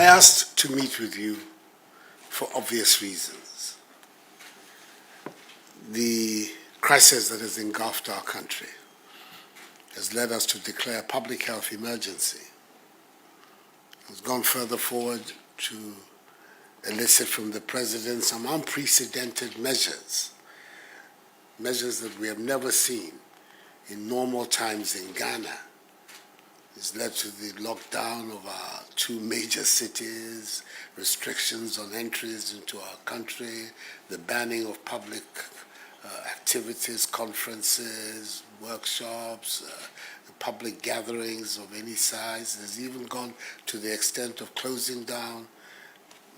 I asked to meet with you for obvious reasons. The crisis that has engulfed our country has led us to declare a public health emergency. It's gone further forward to elicit from the President some unprecedented measures that we have never seen in normal times in Ghana. It's led to the lockdown of our two major cities, restrictions on entries into our country, the banning of public activities, conferences, workshops, public gatherings of any size. It's even gone to the extent of closing down,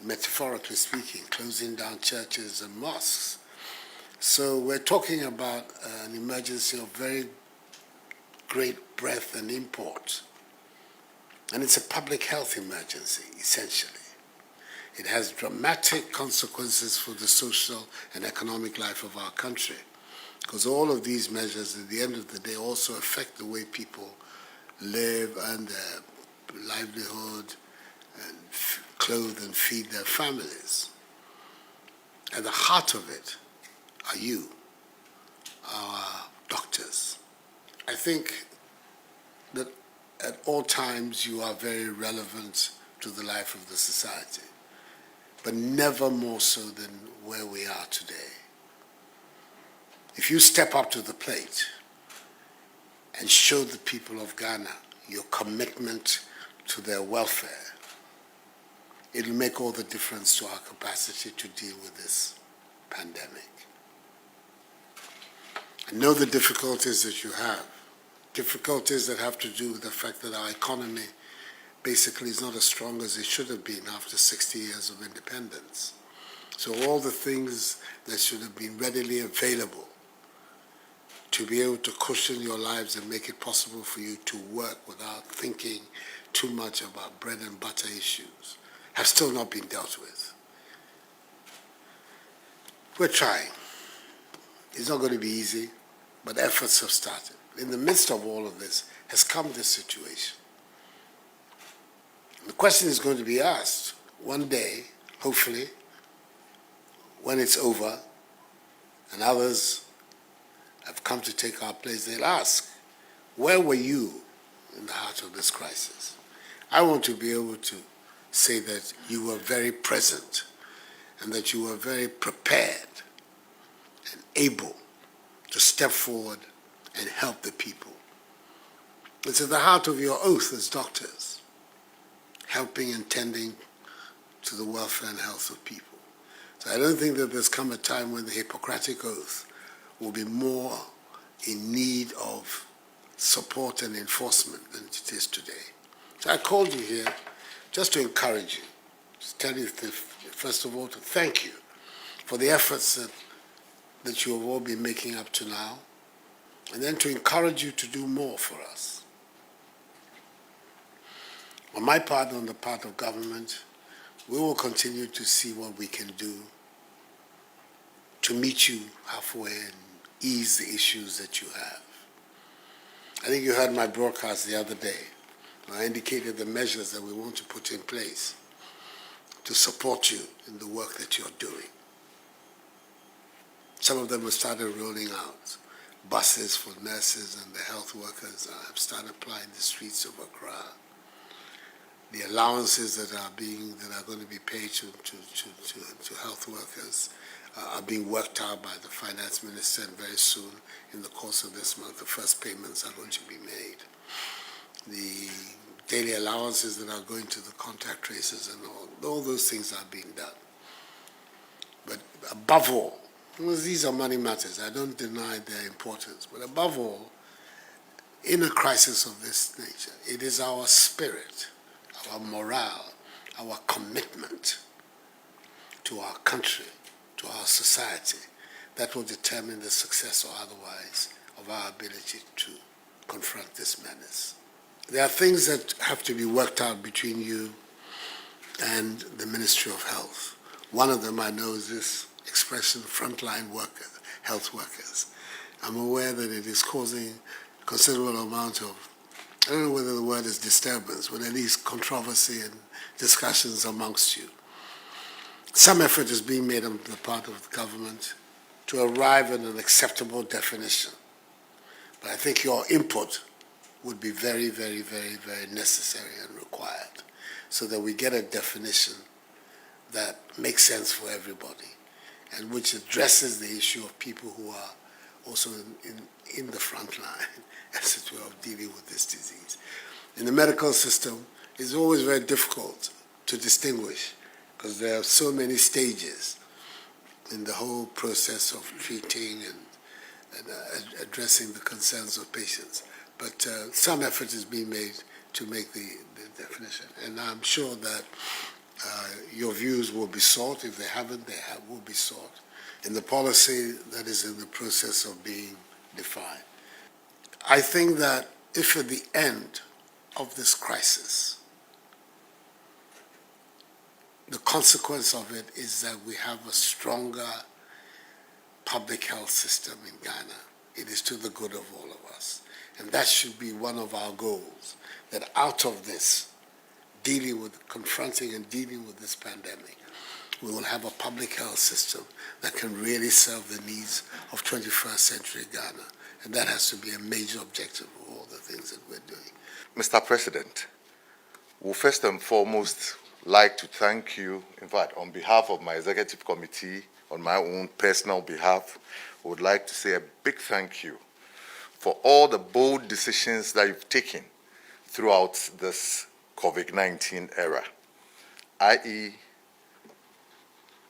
metaphorically speaking, closing down churches and mosques. So we're talking about an emergency of very great breadth and import. And it's a public health emergency, essentially. It has dramatic consequences for the social and economic life of our country, because all of these measures, at the end of the day, also affect the way people live and their livelihood and clothe and feed their families. At the heart of it are you, our doctors. I think that at all times you are very relevant to the life of the society, but never more so than where we are today. If you step up to the plate and show the people of Ghana your commitment to their welfare, it'll make all the difference to our capacity to deal with this pandemic. I know the difficulties that you have, difficulties that have to do with the fact that our economy basically is not as strong as it should have been after 60 years of independence. So all the things that should have been readily available to be able to cushion your lives and make it possible for you to work without thinking too much about bread and butter issues have still not been dealt with. We're trying. It's not going to be easy, but efforts have started. In the midst of all of this has come this situation. The question is going to be asked one day, hopefully, when it's over and others have come to take our place, they'll ask, where were you in the heart of this crisis? I want to be able to say that you were very present and that you were very prepared and able to step forward and help the people. It's at the heart of your oath as doctors, helping and tending to the welfare and health of people. So I don't think that there's come a time when the Hippocratic Oath will be more in need of support and enforcement than it is today. So I called you here just to encourage you, to tell you, first of all, to thank you for the efforts that you have all been making up to now, and then to encourage you to do more for us. On my part, on the part of government, we will continue to see what we can do to meet you halfway and ease the issues that you have. I think you heard my broadcast the other day. I indicated the measures that we want to put in place to support you in the work that you're doing. Some of them have started rolling out. Buses for nurses and the health workers have started applying the streets of Accra. The allowances that are going to be paid to health workers are being worked out by the finance minister, and very soon, in the course of this month, the first payments are going to be made. The daily allowances that are going to the contact tracers and all those things are being done. But above all, these are money matters. I don't deny their importance. But above all, in a crisis of this nature, it is our spirit, our morale, our commitment to our country, to our society, that will determine the success or otherwise of our ability to confront this menace. There are things that have to be worked out between you and the Ministry of Health. One of them I know is this expression, frontline workers, health workers. I'm aware that it is causing a considerable amount of I don't know whether the word is disturbance, but at least controversy and discussions amongst you. Some effort is being made on the part of the government to arrive at an acceptable definition. But I think your input would be very, very, very, very necessary and required so that we get a definition that makes sense for everybody and which addresses the issue of people who are also in the front line, as it were, of dealing with this disease. In the medical system, it's always very difficult to distinguish because there are so many stages in the whole process of treating and addressing the concerns of patients. But some effort is being made to make the definition. And I'm sure that your views will be sought. If they haven't, will be sought in the policy that is in the process of being defined. I think that if at the end of this crisis, the consequence of it is that we have a stronger public health system in Ghana, it is to the good of all of us. And that should be one of our goals, that out of this, confronting and dealing with this pandemic, we will have a public health system that can really serve the needs of 21st century Ghana. And that has to be a major objective of all the things that we're doing. Mr. President, we first and foremost like to thank you, in fact, on behalf of my executive committee, on my own personal behalf, I would like to say a big thank you for all the bold decisions that you've taken throughout this COVID-19 era, i.e.,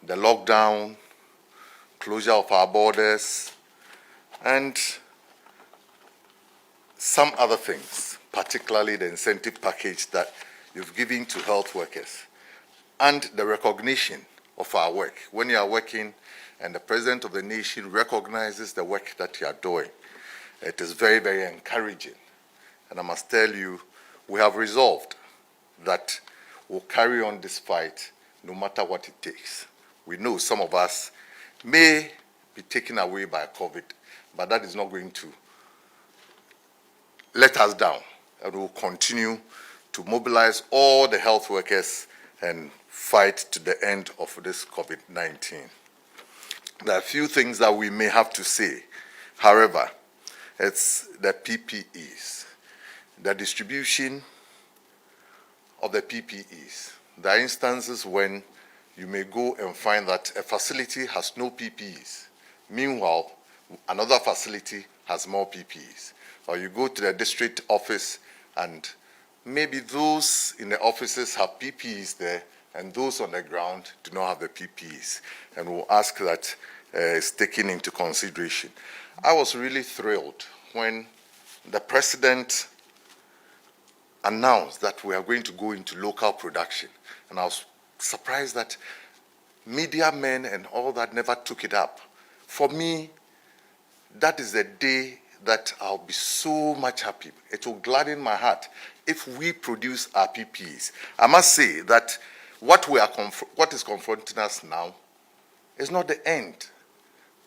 the lockdown, closure of our borders, and some other things, particularly the incentive package that you've given to health workers, and the recognition of our work. When you are working and the President of the nation recognizes the work that you are doing, it is very, very encouraging. And I must tell you, we have resolved that we'll carry on this fight no matter what it takes. We know some of us may be taken away by COVID, but that is not going to let us down. And we'll continue to mobilize all the health workers and fight to the end of this COVID-19. There are a few things that we may have to say. However, it's the PPEs, the distribution of the PPEs. There are instances when you may go and find that a facility has no PPEs. Meanwhile, another facility has more PPEs. Or you go to the district office and maybe those in the offices have PPEs there and those on the ground do not have the PPEs. And we'll ask that is taken into consideration. I was really thrilled when the President announced that we are going to go into local production. And I was surprised that media men and all that never took it up. For me, that is the day that I'll be so much happy. It will gladden my heart if we produce our PPEs. I must say that what is confronting us now is not the end.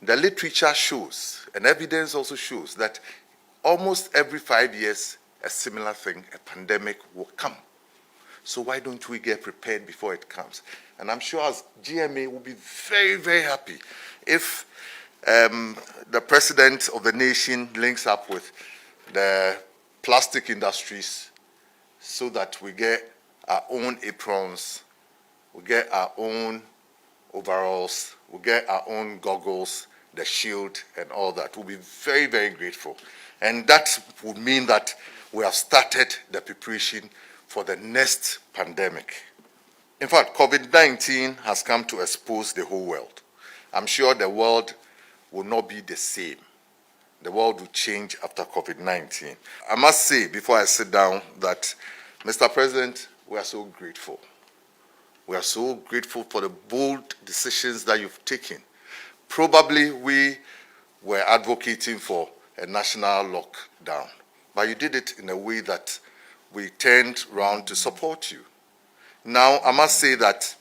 The literature shows, and evidence also shows, that almost every 5 years, a similar thing, a pandemic, will come. So why don't we get prepared before it comes? And I'm sure as GMA will be very, very happy if the President of the nation links up with the plastic industries so that we get our own aprons, we get our own overalls, we get our own goggles, the shield, and all that. We'll be very, very grateful. And that would mean that we have started the preparation for the next pandemic. In fact, COVID-19 has come to expose the whole world. I'm sure the world will not be the same. The world will change after COVID-19. I must say, before I sit down, that, Mr. President, we are so grateful. We are so grateful for the bold decisions that you've taken. Probably we were advocating for a national lockdown, but you did it in a way that we turned around to support you. Now, I must say that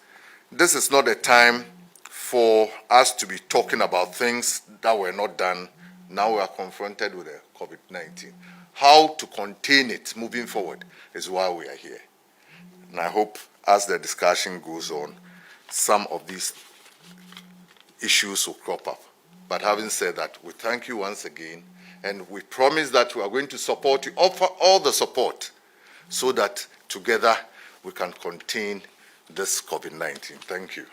this is not a time for us to be talking about things that were not done Now we are confronted with the COVID-19. How to contain it moving forward is why we are here. And I hope as the discussion goes on, some of these issues will crop up. But having said that, we thank you once again, and we promise that we are going to support you, offer all the support, so that together we can contain this COVID-19. Thank you.